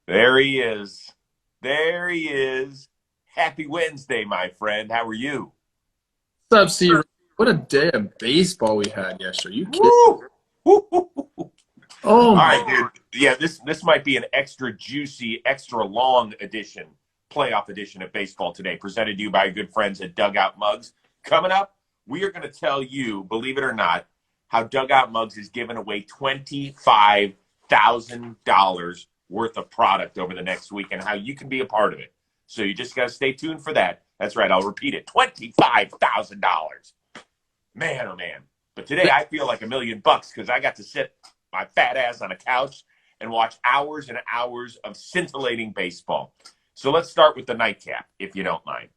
There he is. There he is. Happy Wednesday, my friend. How are you? What's up, C? What a day of baseball we had yesterday. You kidding? Woo! Woo, woo, woo, woo. Oh All my! right, dude. Yeah, this might be an extra juicy, extra long edition, playoff edition of baseball today, presented to you by our good friends at Dugout Mugs. Coming up, we are going to tell you, believe it or not, how Dugout Mugs is giving away $25,000 worth of product over the next week and how you can be a part of it. So you just got to stay tuned for that. That's right. I'll repeat it. $25,000. Man, oh man. But today I feel like $1,000,000 because I got to sit my fat ass on a couch and watch hours and hours of scintillating baseball. So let's start with the nightcap, if you don't mind.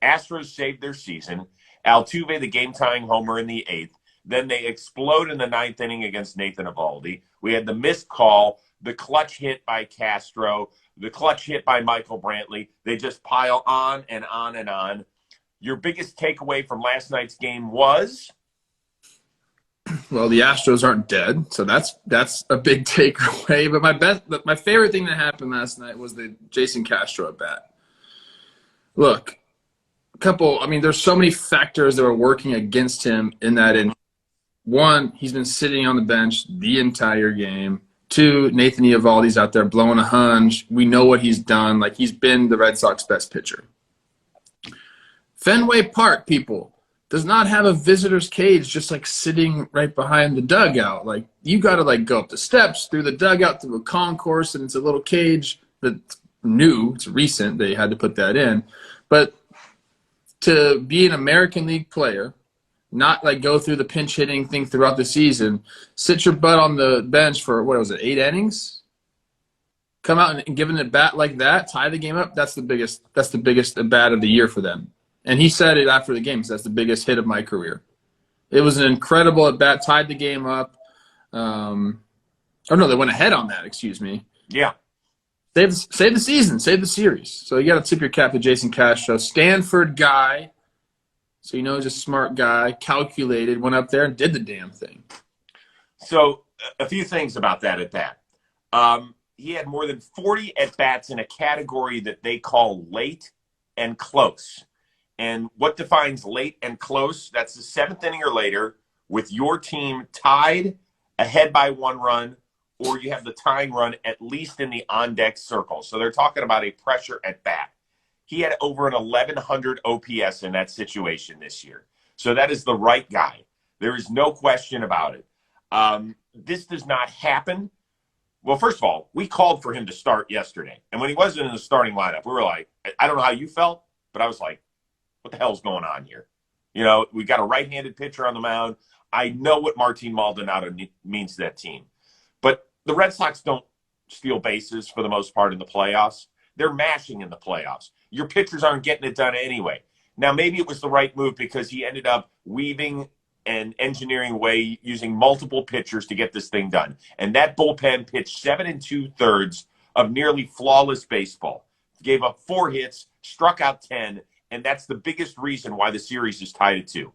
Astros saved their season. Altuve, the game-tying homer in the eighth. Then they explode in the ninth inning against Nathan Eovaldi. We had the missed call, the clutch hit by Castro, the clutch hit by Michael Brantley. They just pile on and on and on. Your biggest takeaway from last night's game was? Well, the Astros aren't dead, so that's a big takeaway. But my favorite thing that happened last night was the Jason Castro at bat. Look, there's so many factors that were working against him in that inning. One, he's been sitting on the bench the entire game. Two, Nathan Eovaldi's out there blowing a hunch. We know what he's done. Like, he's been the Red Sox best pitcher. Fenway Park, people, does not have a visitor's cage just like sitting right behind the dugout. Like, you got to go up the steps, through the dugout, through a concourse, and it's a little cage that's new. It's recent. They had to put that in. But to be an American League player, not go through the pinch hitting thing throughout the season, sit your butt on the bench for, 8 innings? Come out and giving it bat like that, tie the game up, that's the biggest at bat of the year for them. And he said it after the game. That's the biggest hit of my career. It was an incredible at bat, tied the game up. No, they went ahead on that, excuse me. Yeah. Save the season, save the series. So you got to tip your cap to Jason Castro, Stanford guy. So he's a smart guy, calculated, went up there and did the damn thing. So a few things about that at bat. He had more than 40 at-bats in a category that they call late and close. And what defines late and close? That's the seventh inning or later with your team tied, ahead by 1 run, or you have the tying run at least in the on-deck circle. So they're talking about a pressure at bat. He had over an 1,100 OPS in that situation this year. So that is the right guy. There is no question about it. This does not happen. Well, first of all, we called for him to start yesterday. And when he wasn't in the starting lineup, we were like, I don't know how you felt, but I was like, what the hell's going on here? We got a right-handed pitcher on the mound. I know what Martin Maldonado means to that team. But the Red Sox don't steal bases for the most part in the playoffs. They're mashing in the playoffs. Your pitchers aren't getting it done anyway. Now, maybe it was the right move because he ended up weaving and engineering away using multiple pitchers to get this thing done. And that bullpen pitched 7 2/3 of nearly flawless baseball. Gave up 4 hits, struck out 10, and that's the biggest reason why the series is tied at 2.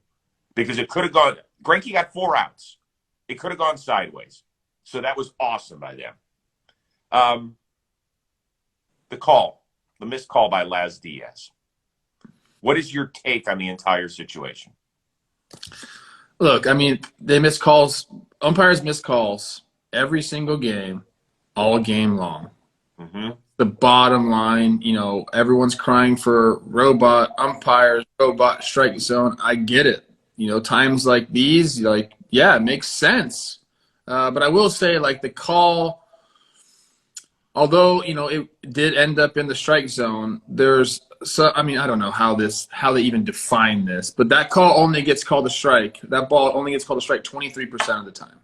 Because it could have gone – Greinke got 4 outs. It could have gone sideways. So that was awesome by them. The missed call by Laz Diaz. What is your take on the entire situation? Look, they miss calls. Umpires miss calls every single game, all game long. Mm-hmm. The bottom line, everyone's crying for robot umpires, robot strike zone. I get it. Times like these, yeah, it makes sense. But I will say, the call, although, it did end up in the strike zone, I don't know how they even define this, but that call only gets called a strike. That ball only gets called a strike 23% of the time.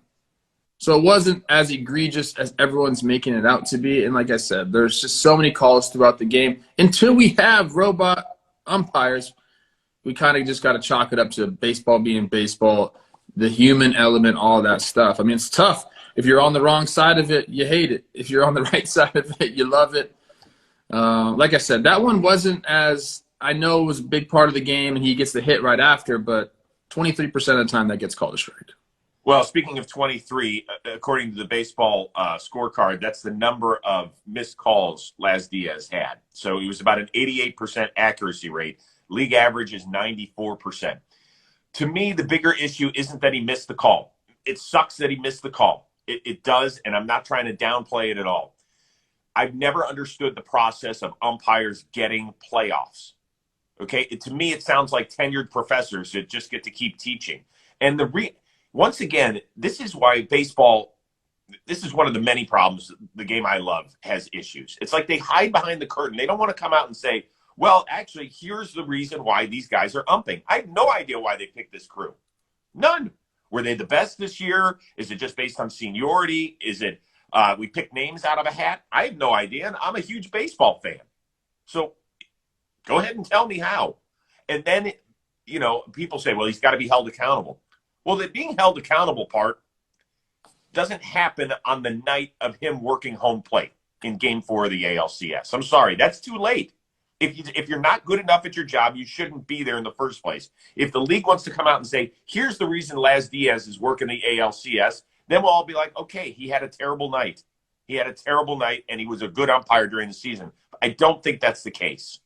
So it wasn't as egregious as everyone's making it out to be. And like I said, there's just so many calls throughout the game. Until we have robot umpires, we kind of just got to chalk it up to baseball being baseball, the human element, all that stuff. It's tough. If you're on the wrong side of it, you hate it. If you're on the right side of it, you love it. Like I said, that one wasn't as – I know it was a big part of the game and he gets the hit right after, but 23% of the time that gets called a strike. Well, speaking of 23, according to the baseball scorecard, that's the number of missed calls Laz Diaz had. So he was about an 88% accuracy rate. League average is 94%. To me, the bigger issue isn't that he missed the call. It sucks that he missed the call. It does, and I'm not trying to downplay it at all. I've never understood the process of umpires getting playoffs. Okay, to me, it sounds like tenured professors that just get to keep teaching. And once again, this is why baseball, this is one of the many problems the game I love has issues. It's like they hide behind the curtain. They don't want to come out and say, well, actually, here's the reason why these guys are umping. I have no idea why they picked this crew. None. Were they the best this year? Is it just based on seniority? Is it we pick names out of a hat? I have no idea, and I'm a huge baseball fan. So go ahead and tell me how. And then, people say, well, he's got to be held accountable. Well, the being held accountable part doesn't happen on the night of him working home plate in Game 4 of the ALCS. I'm sorry, that's too late. If you're not good enough at your job, you shouldn't be there in the first place. If the league wants to come out and say, here's the reason Laz Diaz is working the ALCS, then we'll all be like, okay, he had a terrible night. He had a terrible night, and he was a good umpire during the season. I don't think that's the case.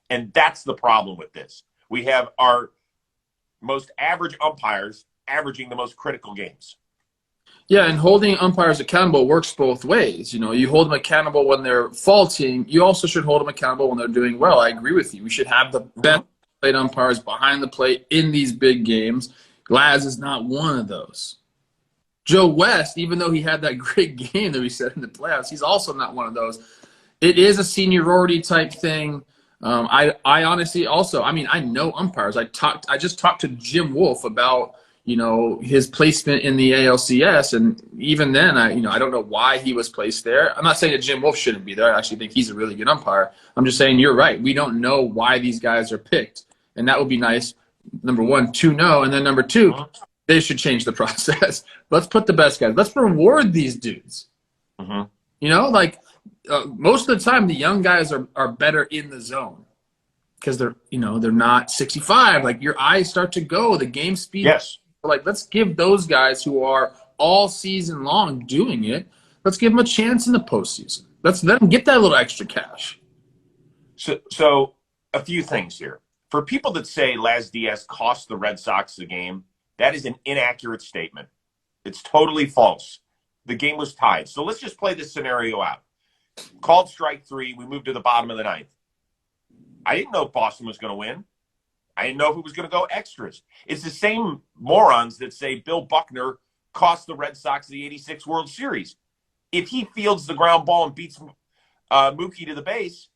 And that's the problem with this. We have our most average umpires averaging the most critical games. Yeah, and holding umpires accountable works both ways. You hold them accountable when they're faulting. You also should hold them accountable when they're doing well. I agree with you. We should have the best plate umpires behind the plate in these big games. Laz is not one of those. Joe West, even though he had that great game that we said in the playoffs, he's also not one of those. It is a seniority type thing. I honestly also, I know umpires. I just talked to Jim Wolf about his placement in the ALCS, and even then, I don't know why he was placed there. I'm not saying that Jim Wolf shouldn't be there. I actually think he's a really good umpire. I'm just saying you're right. We don't know why these guys are picked, and that would be nice. Number one, to know, and then number two, they should change the process. Let's put the best guys. Let's reward these dudes. Most of the time, the young guys are better in the zone because they're not 65. Like your eyes start to go. The game speed. Yes. Let's give those guys who are all season long doing it, let's give them a chance in the postseason. Let's let them get that little extra cash. So a few things here. For people that say Laz Diaz cost the Red Sox the game, that is an inaccurate statement. It's totally false. The game was tied. So let's just play this scenario out. Called strike 3. We moved to the bottom of the 9th. I didn't know if Boston was going to win. I didn't know if it was going to go extras. It's the same morons that say Bill Buckner cost the Red Sox the '86 World Series. If he fields the ground ball and beats Mookie to the base,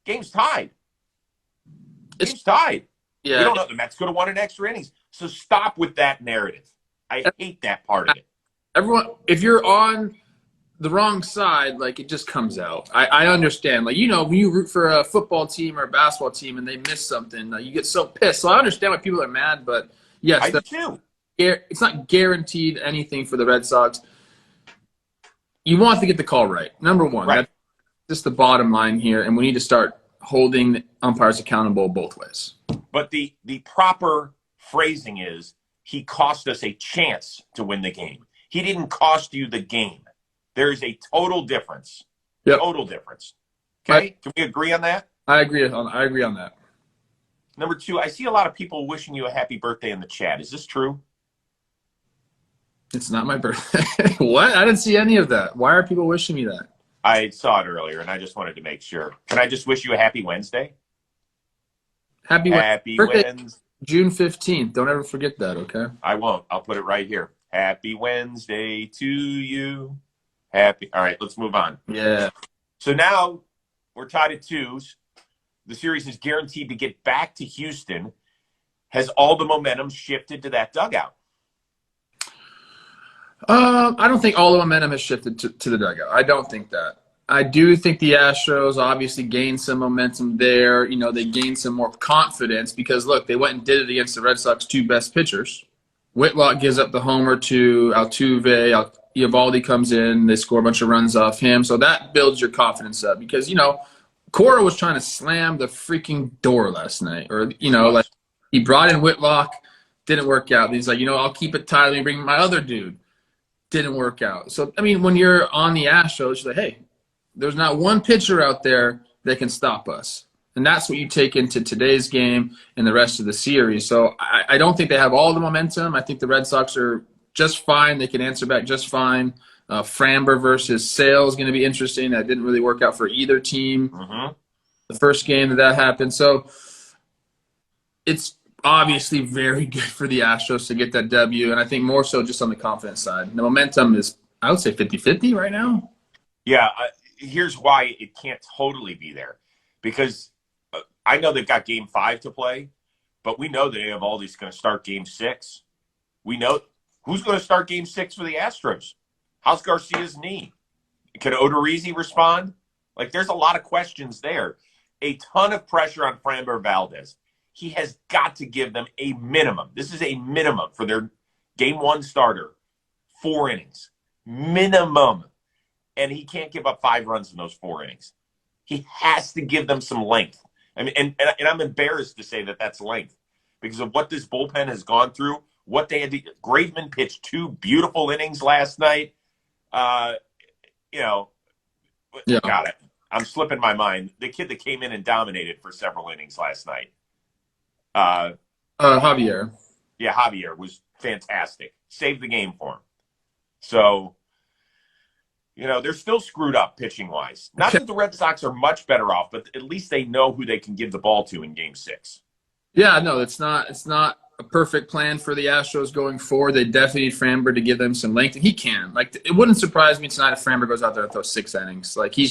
game's tied. Game's tied. Yeah. We don't know. The Mets could have won in extra innings. So stop with that narrative. I hate that part of it. Everyone, if you're on the wrong side, it just comes out. I understand. When you root for a football team or a basketball team and they miss something, you get so pissed. So I understand why people are mad, but yes, I do too. It's not guaranteed anything for the Red Sox. You want to get the call right. Number one. Right. That's just the bottom line here, and we need to start holding umpires accountable both ways. But the proper phrasing is he cost us a chance to win the game. He didn't cost you the game. There is a total difference. Yep. Total difference. Okay? Can we agree on that? I agree on that. Number 2, I see a lot of people wishing you a happy birthday in the chat. Is this true? It's not my birthday. What? I didn't see any of that. Why are people wishing me that? I saw it earlier, and I just wanted to make sure. Can I just wish you a happy Wednesday? Happy birthday, Wednesday. June 15th. Don't ever forget that, okay? I won't. I'll put it right here. Happy Wednesday to you. Happy. All right, let's move on. Yeah. So now we're tied at 2s. The series is guaranteed to get back to Houston. Has all the momentum shifted to that dugout? I don't think all the momentum has shifted to the dugout. I don't think that. I do think the Astros obviously gained some momentum there. They gained some more confidence because, look, they went and did it against the Red Sox 2 best pitchers. Whitlock gives up the homer to Altuve. Eovaldi comes in. They score a bunch of runs off him. So that builds your confidence up because, Cora was trying to slam the freaking door last night. Or, he brought in Whitlock. Didn't work out. And he's like, I'll keep it tight. Let me bring my other dude. Didn't work out. So, I mean, when you're on the Astros, you're like, hey, there's not one pitcher out there that can stop us. And that's what you take into today's game and the rest of the series. So I don't think they have all the momentum. I think the Red Sox are just fine. They can answer back just fine. Framber versus Sale is going to be interesting. That didn't really work out for either team. The first game that happened. So it's obviously very good for the Astros to get that W, and I think more so just on the confidence side. The momentum is, I would say, 50-50 right now. Yeah, here's why it can't totally be there. Because I know they've got Game 5 to play, but we know that Eovaldi's going to start Game 6. We know who's going to start Game 6 for the Astros. How's Garcia's knee? Can Odorizzi respond? Like, there's a lot of questions there. A ton of pressure on Framber Valdez. He has got to give them a minimum. This is a minimum for their Game 1 starter. 4 innings. Minimum. And he can't give up 5 runs in those 4 innings. He has to give them some length. I mean, and I'm embarrassed to say that that's length because of what this bullpen has gone through, what they had to – Graveman pitched 2 beautiful innings last night. Got it. I'm slipping my mind. The kid that came in and dominated for several innings last night. Javier. Yeah, Javier was fantastic. Saved the game for him. So, they're still screwed up pitching-wise. Not that the Red Sox are much better off, but at least they know who they can give the ball to in Game 6. Yeah, no, it's not a perfect plan for the Astros going forward. They definitely need Framber to give them some length, and he can. Like, it wouldn't surprise me tonight if Framber goes out there and throws 6 innings. Like, he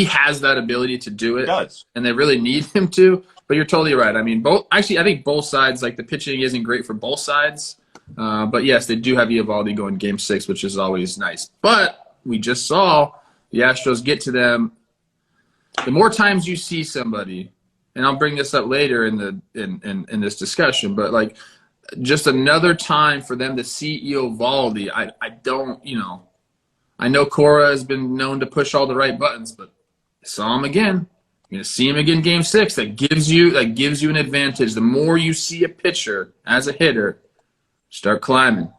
has that ability to do it. He does. And they really need him to. But you're totally right. I mean, I think both sides, like the pitching isn't great for both sides. But yes, they do have Eovaldi going Game 6, which is always nice. But we just saw the Astros get to them. The more times you see somebody, and I'll bring this up later in this discussion, but like just another time for them to see Eovaldi, I don't, I know Cora has been known to push all the right buttons, but I saw him again. You're going to see him again Game 6. That gives you an advantage. The more you see a pitcher as a hitter, start climbing.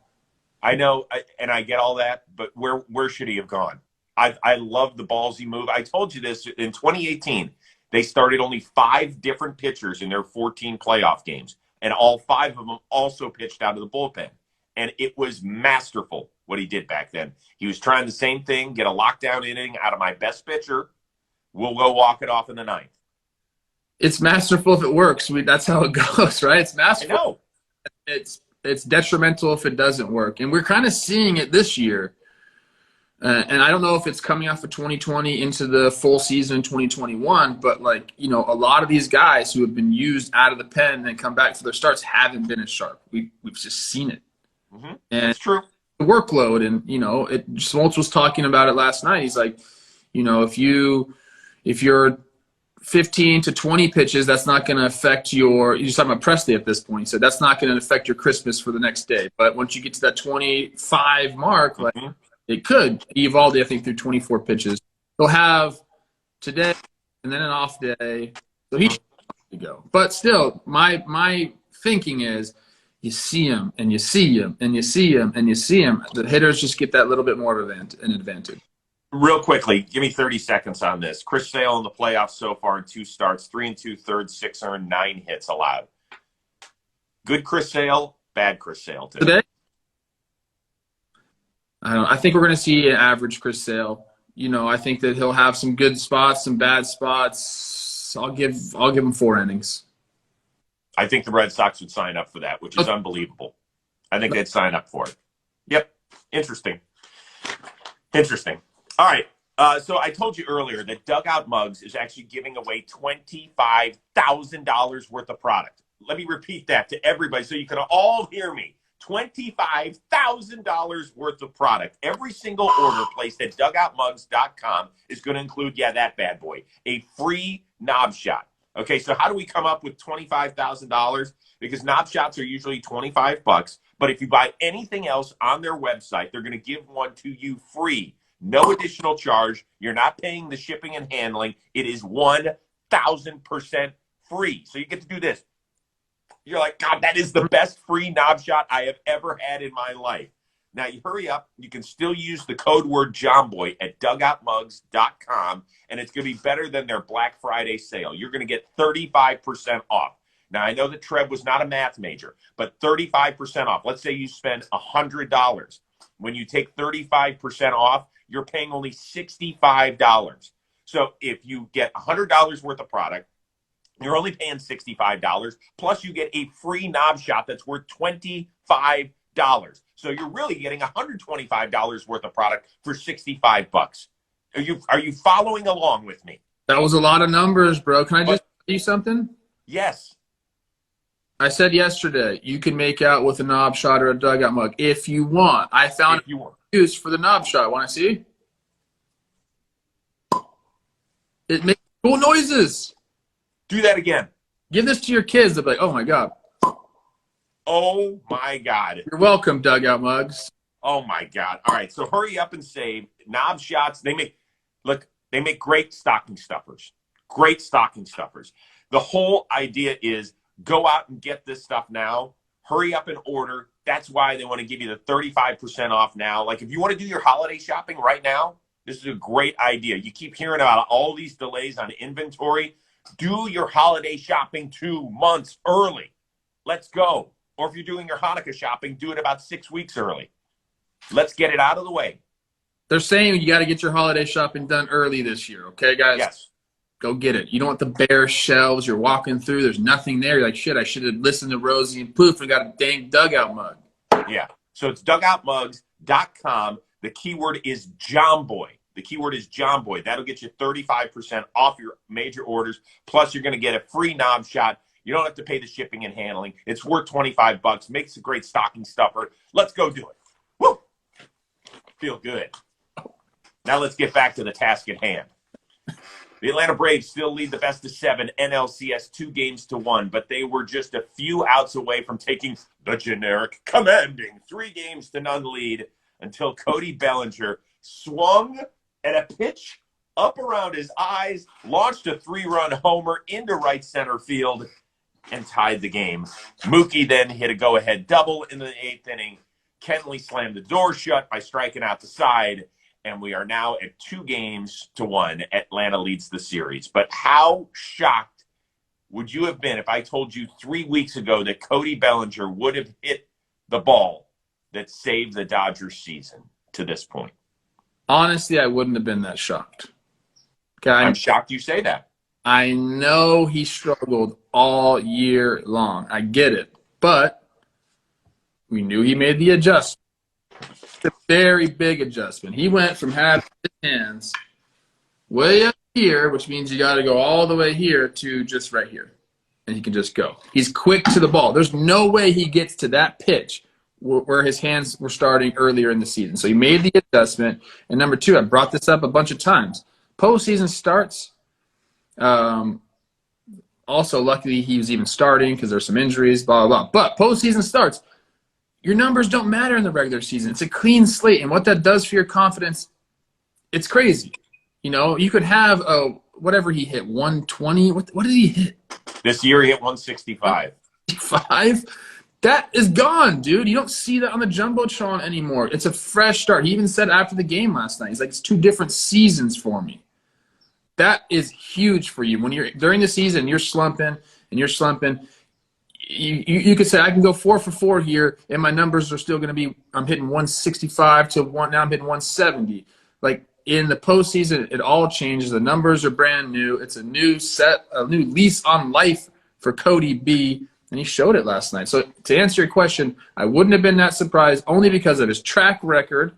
I know, and I get all that, but where should he have gone? I love the ballsy move. I told you this in 2018. They started only 5 different pitchers in their 14 playoff games, and all 5 of them also pitched out of the bullpen. And it was masterful what he did back then. He was trying the same thing, get a lockdown inning out of my best pitcher. We'll go walk it off in the 9th. It's masterful if it works. That's how it goes, right? It's masterful. I know. It's detrimental if it doesn't work. And we're kind of seeing it this year. And I don't know if it's coming off of 2020 into the full season in 2021, but a lot of these guys who have been used out of the pen and come back for their starts haven't been as sharp. We've just seen it. Mm-hmm. And it's true. The workload, and Smoltz was talking about it last night. He's like, if you're 15 to 20 pitches, that's not going to affect you're talking about Presley at this point. He said that's not going to affect your Christmas for the next day. But once you get to that 25 mark, it could. Eovaldi, I think, through 24 pitches. He'll have today and then an off day. So he should go. But still, my thinking is you see him and you see him and you see him and you see him. The hitters just get that little bit more of an advantage. Real quickly, give me 30 seconds on this. Chris Sale in the playoffs so far in 2 starts, 3 2/3, 6 earned, 9 hits allowed. Good Chris Sale, bad Chris Sale today. I think we're going to see an average Chris Sale. I think that he'll have some good spots, some bad spots. I'll give him 4 innings. I think the Red Sox would sign up for that, which is unbelievable. I think they'd sign up for it. Yep. Interesting. All right. So I told you earlier that Dugout Mugs is actually giving away $25,000 worth of product. Let me repeat that to everybody so you can all hear me. $25,000 worth of product. Every single order placed at dugoutmugs.com is going to include, that bad boy, a free knob shot. Okay, so how do we come up with $25,000? Because knob shots are usually $25, but if you buy anything else on their website, they're going to give one to you free. No additional charge. You're not paying the shipping and handling. It is 1,000% free. So you get to do this. You're like, God, that is the best free knob shot I have ever had in my life. Now, you hurry up. You can still use the code word JOMBOY at dugoutmugs.com, and it's going to be better than their Black Friday sale. You're going to get 35% off. Now, I know that Trev was not a math major, but 35% off. Let's say you spend $100. When you take 35% off, you're paying only $65. So if you get $100 worth of product, you're only paying $65. Plus, you get a free knob shot that's worth $25. So you're really getting $125 worth of product for $65. Are you following along with me? That was a lot of numbers, bro. Can I just tell you something? Yes. I said yesterday you can make out with a knob shot or a dugout mug if you want. I found a use for the knob shot. Want to see? It makes cool noises. Do that again. Give this to your kids. They'll be like, oh, my God. Oh, my God. You're welcome, dugout mugs. Oh, my God. All right, so hurry up and save. Knob shots, they make great stocking stuffers. Great stocking stuffers. The whole idea is go out and get this stuff now. Hurry up and order. That's why they want to give you the 35% off now. Like, if you want to do your holiday shopping right now, this is a great idea. You keep hearing about all these delays on inventory. Do your holiday shopping 2 months early. Let's go. Or if you're doing your Hanukkah shopping, do it about 6 weeks early. Let's get it out of the way. They're saying you got to get your holiday shopping done early this year. Okay, guys? Yes. Go get it. You don't want the bare shelves. You're walking through. There's nothing there. You're like, shit, I should have listened to Rosie and Plouffe and got a dang dugout mug. Yeah. So it's dugoutmugs.com. The keyword is JOMBOY. The keyword is JOMBOY. That'll get you 35% off your major orders. Plus, you're going to get a free knob shot. You don't have to pay the shipping and handling. It's worth $25. Makes a great stocking stuffer. Let's go do it. Woo! Feel good. Now let's get back to the task at hand. The Atlanta Braves still lead the best of 7 NLCS 2-1, but they were just a few outs away from taking the generic commanding 3-0 lead until Cody Bellinger swung at a pitch up around his eyes, launched a 3-run homer into right center field, and tied the game. Mookie then hit a go-ahead double in the 8th inning. Kenley slammed the door shut by striking out the side, and we are now at 2-1. Atlanta leads the series. But how shocked would you have been if I told you 3 weeks ago that Cody Bellinger would have hit the ball that saved the Dodgers season to this point? Honestly, I wouldn't have been that shocked. Okay, I'm shocked you say that. I know he struggled all year long. I get it. But we knew he made the adjustment. It's a very big adjustment. He went from having his hands way up here, which means you got to go all the way here, to just right here. And he can just go. He's quick to the ball. There's no way he gets to that pitch where his hands were starting earlier in the season. So he made the adjustment. And number two, I brought this up a bunch of times. Postseason starts. Also, luckily, he was even starting because there's some injuries, blah, blah, blah. But postseason starts. Your numbers don't matter in the regular season. It's a clean slate. And what that does for your confidence, it's crazy. You know, you could have whatever he hit, 120. What did he hit? This year he hit 165. 5? That is gone, dude. You don't see that on the Jumbotron anymore. It's a fresh start. He even said after the game last night, he's like, it's 2 different seasons for me. That is huge for you. When you're during the season, you're slumping. You could say, I can go 4 for 4 here, and my numbers are still going to be, I'm hitting 165 to 1, now I'm hitting 170. Like, in the postseason, it all changes. The numbers are brand new. It's a new lease on life for Cody B, and he showed it last night. So to answer your question, I wouldn't have been that surprised only because of his track record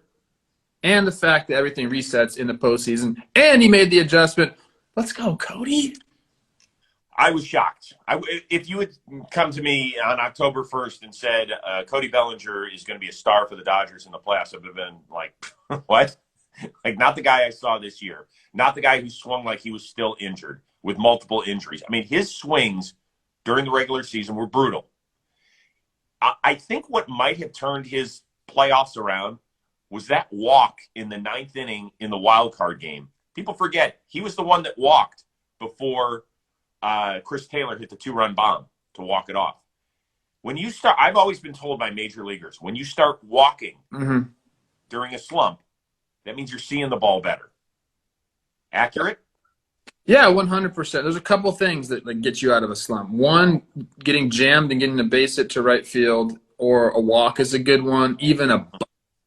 and the fact that everything resets in the postseason, and he made the adjustment. Let's go, Cody. I was shocked. If you had come to me on October 1st and said Cody Bellinger is going to be a star for the Dodgers in the playoffs, I would have been like, what? Like, not the guy I saw this year. Not the guy who swung like he was still injured with multiple injuries. I mean, his swings during the regular season were brutal. I think what might have turned his playoffs around was that walk in the 9th inning in the wild card game. People forget he was the one that walked before Chris Taylor hit the 2-run bomb to walk it off. when you start, I've always been told by major leaguers, when you start walking during a slump, that means you're seeing the ball better. Accurate? Yeah, 100%. There's a couple things that like, get you out of a slump. One, getting jammed and getting a base hit to right field or a walk is a good one. Even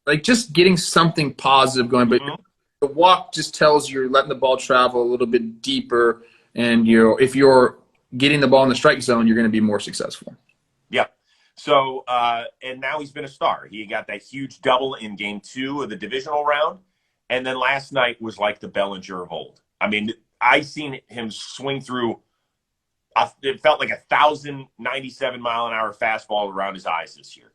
like just getting something positive going. But the walk just tells you're letting the ball travel a little bit deeper, and if you're getting the ball in the strike zone, you're going to be more successful. Yeah. So, and now he's been a star. He got that huge double in game 2 of the divisional round. And then last night was like the Bellinger of old. I mean, I seen him swing through, it felt like 1,097-mile-an-hour fastball around his eyes this year.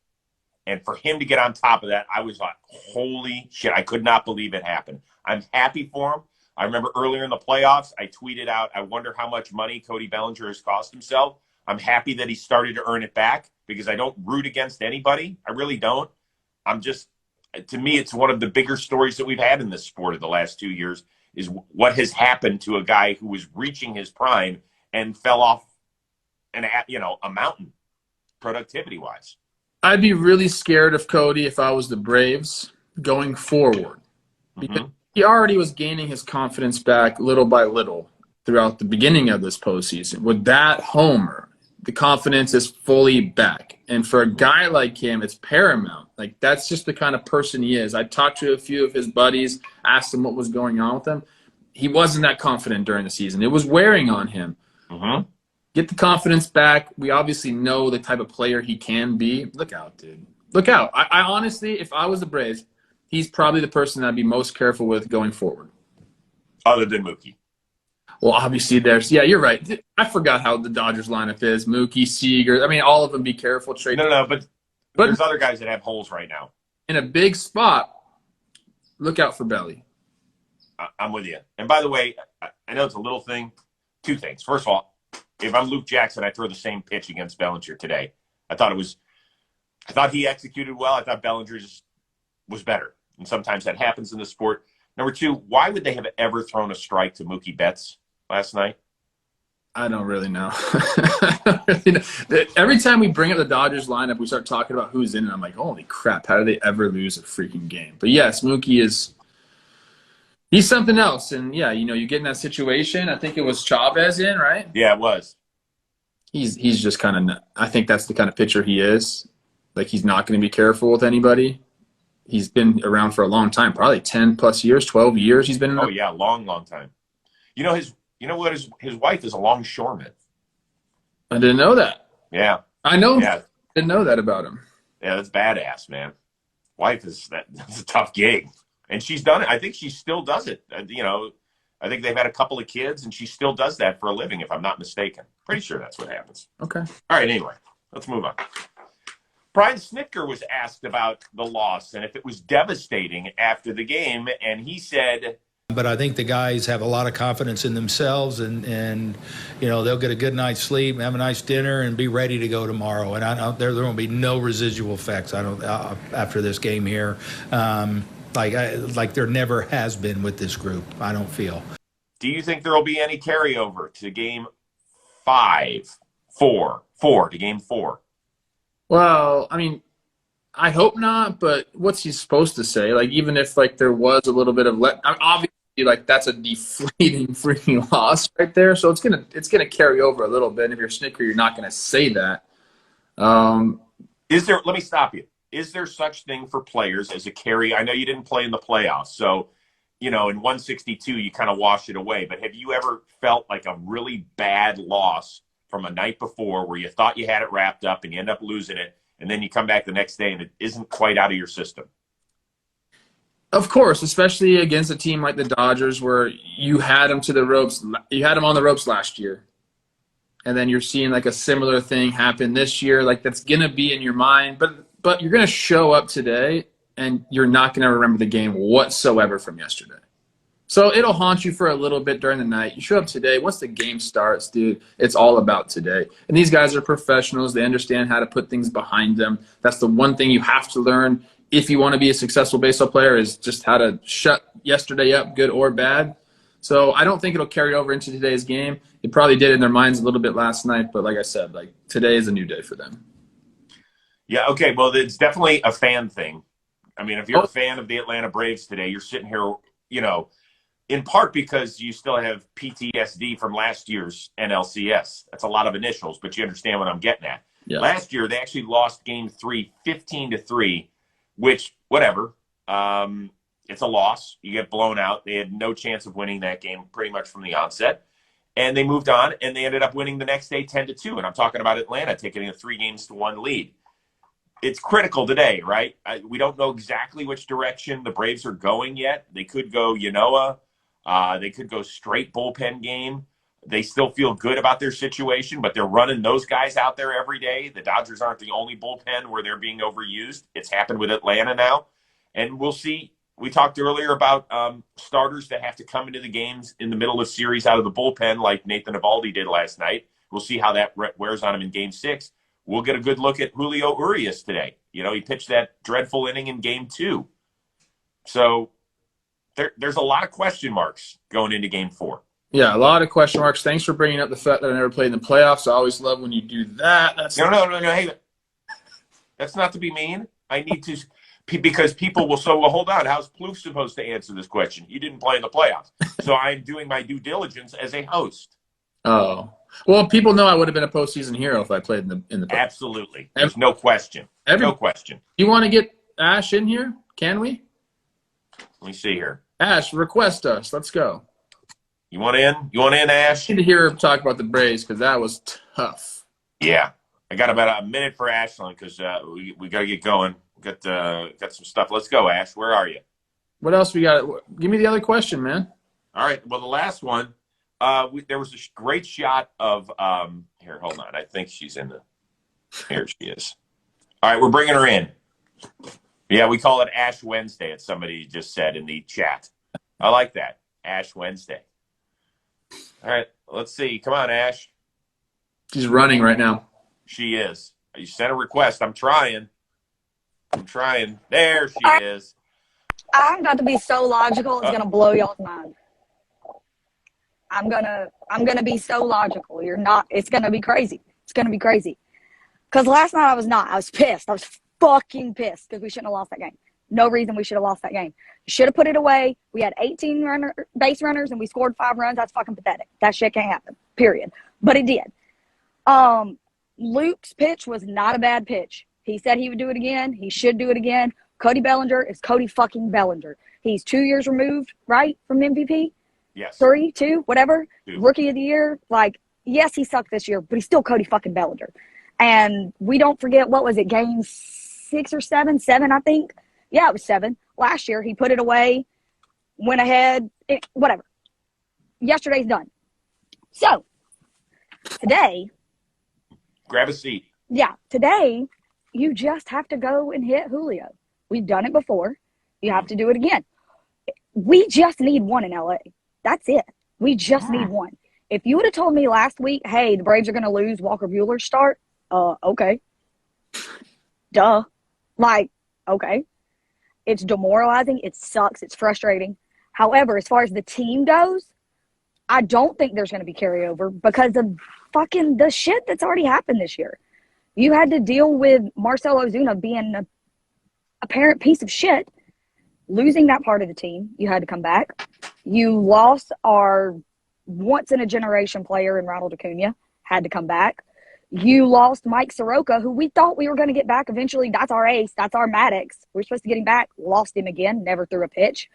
And for him to get on top of that, I was like, holy shit, I could not believe it happened. I'm happy for him. I remember earlier in the playoffs, I tweeted out, I wonder how much money Cody Bellinger has cost himself. I'm happy that he started to earn it back because I don't root against anybody. I really don't. I'm just, to me, it's one of the bigger stories that we've had in this sport of the last 2 years is what has happened to a guy who was reaching his prime and fell off a mountain productivity-wise. I'd be really scared of Cody if I was the Braves going forward. Because he already was gaining his confidence back little by little throughout the beginning of this postseason. With that homer, the confidence is fully back. And for a guy like him, it's paramount. Like, that's just the kind of person he is. I talked to a few of his buddies, asked him what was going on with him. He wasn't that confident during the season. It was wearing on him. Get the confidence back. We obviously know the type of player he can be. Look out, dude. Look out. I honestly, if I was the Braves, he's probably the person I'd be most careful with going forward. Other than Mookie. Well, obviously yeah, you're right. I forgot how the Dodgers lineup is. Mookie, Seager. I mean, all of them be careful. But there's other guys that have holes right now. In a big spot, look out for Belly. I'm with you. And by the way, I know it's a little thing. 2 things. First of all, if I'm Luke Jackson, I throw the same pitch against Bellinger today. I thought he executed well. I thought Bellinger was better. And sometimes that happens in the sport. Number 2, why would they have ever thrown a strike to Mookie Betts last night? I don't really know. Every time we bring up the Dodgers lineup, we start talking about who's in it. I'm like, holy crap, how do they ever lose a freaking game? But yes, Mookie he's something else. And yeah, you get in that situation. I think it was Chavez in, right? Yeah, it was. He's just kind of, I think that's the kind of pitcher he is. Like, he's not going to be careful with anybody. He's been around for a long time, probably 10 plus years, 12 years he's been in. Oh yeah, long time. His wife is a longshoreman. I didn't know that. Yeah. I know. Yeah. Didn't know that about him. Yeah, that's badass, man. Wife that's a tough gig. And she's done it. I think she still does it. I think they've had a couple of kids and she still does that for a living, if I'm not mistaken. Pretty sure that's what happens. Okay. All right, anyway, let's move on. Brian Snitker was asked about the loss and if it was devastating after the game, and he said, but I think the guys have a lot of confidence in themselves, and they'll get a good night's sleep, have a nice dinner, and be ready to go tomorrow. And there will be no residual effects. After this game here, like there never has been with this group. I don't feel. Do you think there will be any carryover to game 4 to game 4? Well, I mean, I hope not, but what's he supposed to say? Like, even if there was a little bit of obviously, that's a deflating freaking loss right there. So it's gonna carry over a little bit. And if you're Snitker, you're not gonna say that. Let me stop you. Is there such thing for players as a carry? I know you didn't play in the playoffs, so in 162 you kind of wash it away. But have you ever felt like a really bad loss from a night before where you thought you had it wrapped up and you end up losing it, and then you come back the next day and it isn't quite out of your system? Of course, especially against a team like the Dodgers where you had them to the ropes. You had them on the ropes last year. And then you're seeing a similar thing happen this year. That's going to be in your mind. But you're going to show up today and you're not going to remember the game whatsoever from yesterday. So it'll haunt you for a little bit during the night. You show up today. Once the game starts, dude, it's all about today. And these guys are professionals. They understand how to put things behind them. That's the one thing you have to learn if you want to be a successful baseball player, is just how to shut yesterday up, good or bad. So I don't think it'll carry over into today's game. It probably did in their minds a little bit last night, but like I said, today is a new day for them. Yeah, okay. Well, it's definitely a fan thing. I mean, if you're a Oh, fan of the Atlanta Braves today, you're sitting here, you know, in part because you still have PTSD from last year's NLCS. That's a lot of initials, but you understand what I'm getting at. yeah. Last year, they actually lost game 3 15-3, which, whatever. It's a loss. You get blown out. They had no chance of winning that game pretty much from the onset. And they moved on, and they ended up winning the next day 10-2. And I'm talking about Atlanta taking a 3-1 lead. It's critical today, right? We don't know exactly which direction the Braves are going yet. They could go Yanoa. They could go straight bullpen game. They still feel good about their situation, but they're running those guys out there every day. The Dodgers aren't the only bullpen where they're being overused. It's happened with Atlanta now. And we'll see. We talked earlier about starters that have to come into the games in the middle of series out of the bullpen like Nathan Eovaldi did last night. We'll see how that wears on him in game 6. We'll get a good look at Julio Urias today. You know, he pitched that dreadful inning in game 2. So there's a lot of question marks going into game 4. Yeah, a lot of question marks. Thanks for bringing up the fact that I never played in the playoffs. I always love when you do that. No. Hey, that's not to be mean. I need to, because people will say, well, hold on. How's Plouffe supposed to answer this question? You didn't play in the playoffs. So I'm doing my due diligence as a host. Oh. Well, people know I would have been a postseason hero if I played in the playoffs. Absolutely. There's no question. No question. You want to get Ash in here? Can we? Let me see here. Ash, request us. Let's go. You want in? You want in, Ash? I need to hear him talk about the Braves because that was tough. Yeah. I got about a minute for Ashland because we got to get going. Got some stuff. Let's go, Ash. Where are you? What else we got? Give me the other question, man. All right. Well, the last one, there was a great shot of here, hold on. I think she's in the – here she is. All right, we're bringing her in. Yeah, we call it Ash Wednesday, as somebody just said in the chat. I like that, Ash Wednesday. All right, let's see. Come on, Ash. She's running right now. She is. You sent a request. I'm trying. There she is. I'm about to be so logical, it's gonna blow y'all's mind. I'm gonna be so logical. You're not. It's gonna be crazy. It's gonna be crazy. Because last night I was pissed. I was fucking pissed because we shouldn't have lost that game. No reason we should have lost that game. Should have put it away. We had 18 base runners and we scored 5 runs. That's fucking pathetic. That shit can't happen. Period. But it did. Luke's pitch was not a bad pitch. He said he would do it again. He should do it again. Cody Bellinger is Cody fucking Bellinger. He's 2 years removed, right, from MVP? Yes. 3, 2, whatever. 2. Rookie of the year. Like, yes, he sucked this year, but he's still Cody fucking Bellinger. And we don't forget, what was it, game 6 or 7? 7, I think. Yeah, it was 7. Last year, he put it away, went ahead, whatever. Yesterday's done. So, today. Grab a seat. Yeah, today, you just have to go and hit Julio. We've done it before. You have to do it again. We just need one in LA. That's it. We just need one. If you would have told me last week, hey, the Braves are going to lose Walker Buehler's start, okay. Duh. Like, okay. It's demoralizing. It sucks. It's frustrating. However, as far as the team goes, I don't think there's going to be carryover because of fucking the shit that's already happened this year. You had to deal with Marcell Ozuna being an apparent piece of shit, losing that part of the team. You had to come back. You lost our once-in-a-generation player in Ronald Acuna, had to come back. You lost Mike Soroka, who we thought we were going to get back eventually. That's our ace. That's our Maddox. We're supposed to get him back. Lost him again. Never threw a pitch.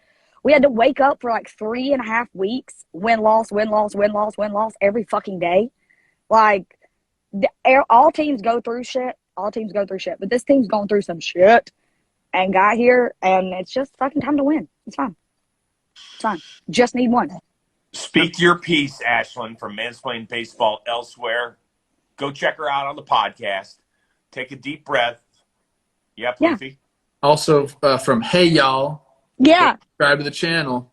We had to wake up for like 3.5 weeks. Win-loss, win-loss, win-loss, win-loss every fucking day. Like, all teams go through shit. All teams go through shit. But this team's going through some shit and got here, and it's just fucking time to win. It's fine. It's fine. Just need one. Speak your piece, Ashland, from Mansplain Baseball Elsewhere. Go check her out on the podcast. Take a deep breath. Yeah, Plouffe? Yeah. Also, from Hey Y'all. Yeah. Subscribe to the channel.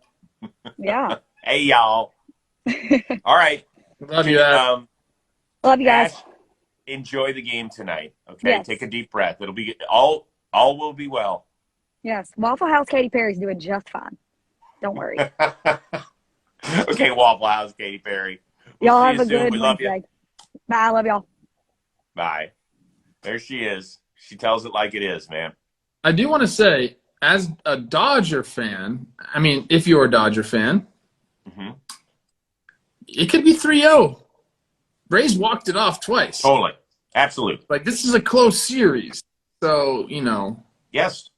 Yeah. Hey, y'all. All right. Love you, Love you guys. Ash, enjoy the game tonight. Okay, yes. Take a deep breath. It'll be all will be well. Yes, Waffle House Katy Perry's doing just fine. Don't worry. Okay, Waffle House Katy Perry. Y'all have a good We love you. Bye. I love y'all. Bye. There she is. She tells it like it is, man. I do want to say, as a Dodger fan, I mean, if you're a Dodger fan, it could be 3-0. Braves walked it off twice. Totally. Absolutely. Like, this is a close series. So, Yes.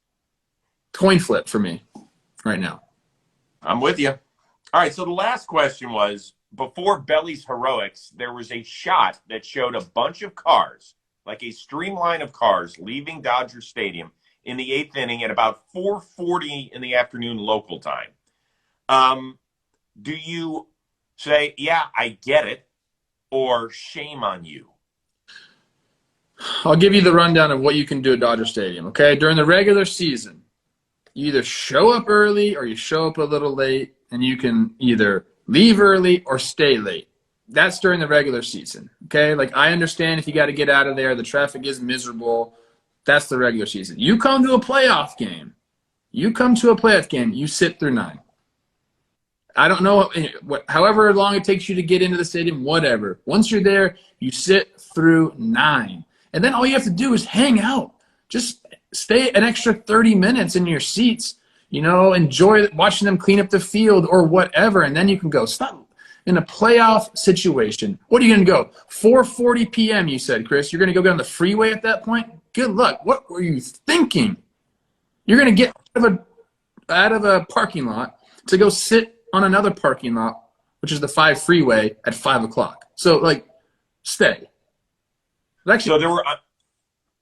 coin flip for me right now. I'm with you. All right, so the last question was, before Belly's heroics, there was a shot that showed a bunch of cars, like a streamline of cars, leaving Dodger Stadium in the 8th inning at about 4:40 in the afternoon local time. Do you say, yeah, I get it, or shame on you? I'll give you the rundown of what you can do at Dodger Stadium, okay? During the regular season, you either show up early or you show up a little late, and you can either leave early or stay late. That's during the regular season, okay? Like, I understand if you got to get out of there, the traffic is miserable. That's the regular season. You come to a playoff game. You sit through 9. I don't know, however long it takes you to get into the stadium, whatever. Once you're there, you sit through 9. And then all you have to do is hang out. Just stay an extra 30 minutes in your seats, enjoy watching them clean up the field or whatever, and then you can go. Stop. In a playoff situation, what are you going to go? 4:40 p.m., you said, Chris. You're going to go get on the freeway at that point? Good luck. What were you thinking? You're going to get out of a parking lot to go sit on another parking lot, which is the 5 freeway, at 5 o'clock. So, stay. So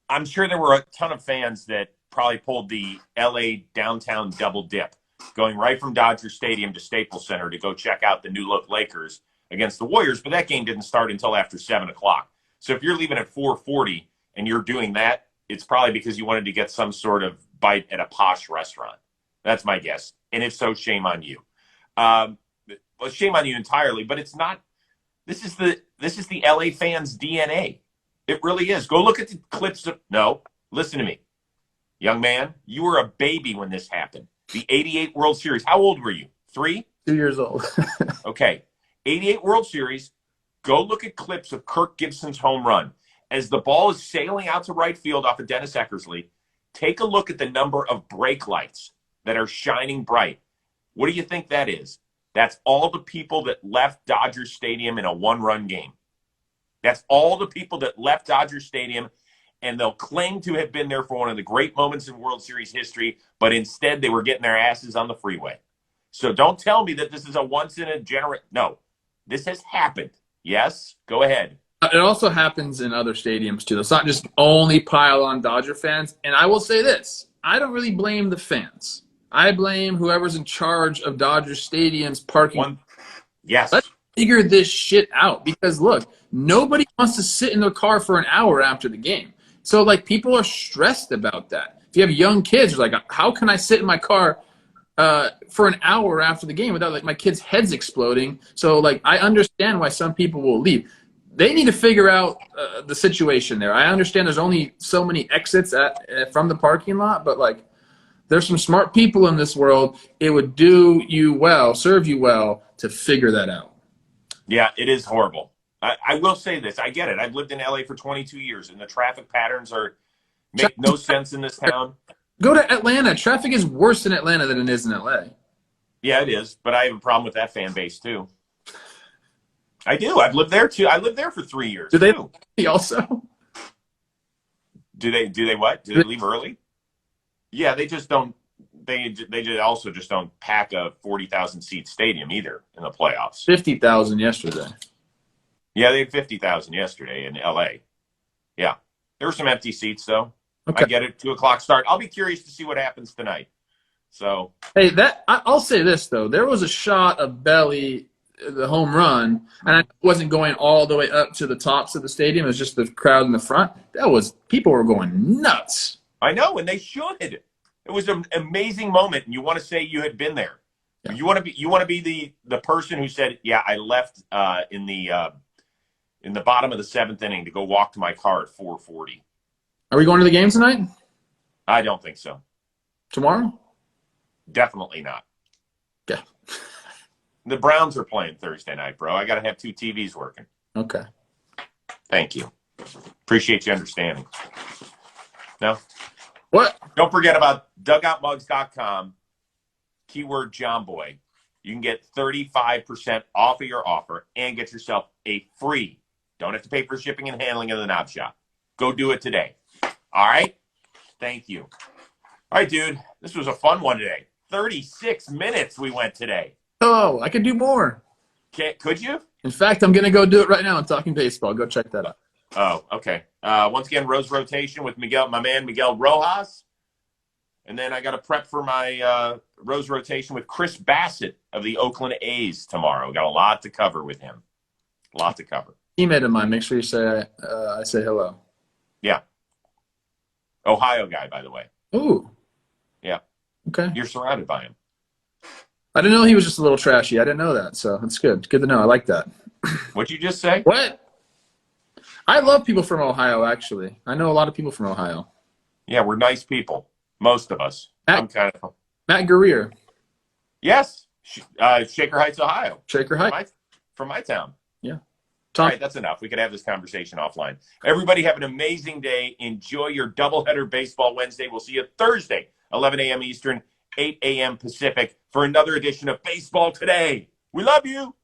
I'm sure there were a ton of fans that probably pulled the LA downtown double dip, going right from Dodger Stadium to Staples Center to go check out the new look Lakers against the Warriors, but that game didn't start until after 7 o'clock. So if you're leaving at 4:40 and you're doing that, it's probably because you wanted to get some sort of bite at a posh restaurant. That's my guess. And if so, shame on you. Well, shame on you entirely, but it's not. This is the LA fans' DNA. It really is. Go look at the clips of. No, listen to me, young man. You were a baby when this happened. The '88 World Series. How old were you? 3? 2 years old. Okay. '88 World Series. Go look at clips of Kirk Gibson's home run as the ball is sailing out to right field off of Dennis Eckersley. Take a look at the number of brake lights that are shining bright. What do you think that is? That's all the people that left Dodger Stadium in a 1-run game. That's all the people that left Dodger Stadium, and they'll claim to have been there for one of the great moments in World Series history, but instead they were getting their asses on the freeway. So don't tell me that this is a once-in-a-generation. No, this has happened. Yes? Go ahead. It also happens in other stadiums, too. It's not just only pile on Dodger fans. And I will say this. I don't really blame the fans. I blame whoever's in charge of Dodger Stadium's parking. Yes. Let's figure this shit out, because look, nobody wants to sit in their car for an hour after the game. So people are stressed about that. If you have young kids, you're like, how can I sit in my car for an hour after the game without my kids' heads exploding? So I understand why some people will leave. They need to figure out the situation there. I understand there's only so many exits from the parking lot, but there's some smart people in this world. It would do you well, serve you well, to figure that out. Yeah, it is horrible. I will say this. I get it. I've lived in LA for 22 years, and the traffic patterns make no sense in this town. Go to Atlanta. Traffic is worse in Atlanta than it is in LA. Yeah, it is, but I have a problem with that fan base, too. I do. I've lived there, too. I lived there for 3 years, Do they too. also? Do they what? Do they leave early? Yeah, they just don't. They also just don't pack a 40,000-seat stadium either in the playoffs. 50,000 yesterday. Yeah, they had 50,000 yesterday in L.A. Yeah. There were some empty seats, though. Okay. I get it. 2 o'clock start. I'll be curious to see what happens tonight. So. Hey, I'll say this, though. There was a shot of Belly, the home run, and I wasn't going all the way up to the tops of the stadium. It was just the crowd in the front. People were going nuts. I know, and they should. It was an amazing moment, and you want to say you had been there. Yeah. You want to be the person who said, "Yeah, I left in the bottom of the 7th inning to go walk to my car at 4:40." Are we going to the game tonight? I don't think so. Tomorrow? Definitely not. Yeah. The Browns are playing Thursday night, bro. I got to have 2 TVs working. Okay. Thank you. Appreciate you understanding. No? What? Don't forget about dugoutmugs.com, keyword JOMBOY. You can get 35% off of your offer and get yourself a free, don't have to pay for shipping and handling in the knob shop. Go do it today. All right? Thank you. All right, dude. This was a fun one today. 36 minutes we went today. Oh, I can do more. Could you? In fact, I'm going to go do it right now. I'm talking baseball. Go check that out. Oh, okay. Once again, Rose rotation with my man Miguel Rojas. And then I got to prep for my Rose rotation with Chris Bassett of the Oakland A's tomorrow. Got a lot to cover with him. A lot to cover. Teammate of mine. Make sure you say I say hello. Yeah. Ohio guy, by the way. Ooh. Yeah. Okay. You're surrounded by him. I didn't know he was just a little trashy. I didn't know that, so that's good. Good to know. I like that. What'd you just say? What? I love people from Ohio, actually. I know a lot of people from Ohio. Yeah, we're nice people. Most of us. I'm kind of. Matt Guerrier. Yes. Shaker Heights, Ohio. Shaker Heights. From my town. Yeah. All right, that's enough. We could have this conversation offline. Everybody have an amazing day. Enjoy your doubleheader baseball Wednesday. We'll see you Thursday, 11 a.m. Eastern, 8 a.m. Pacific, for another edition of Baseball Today. We love you.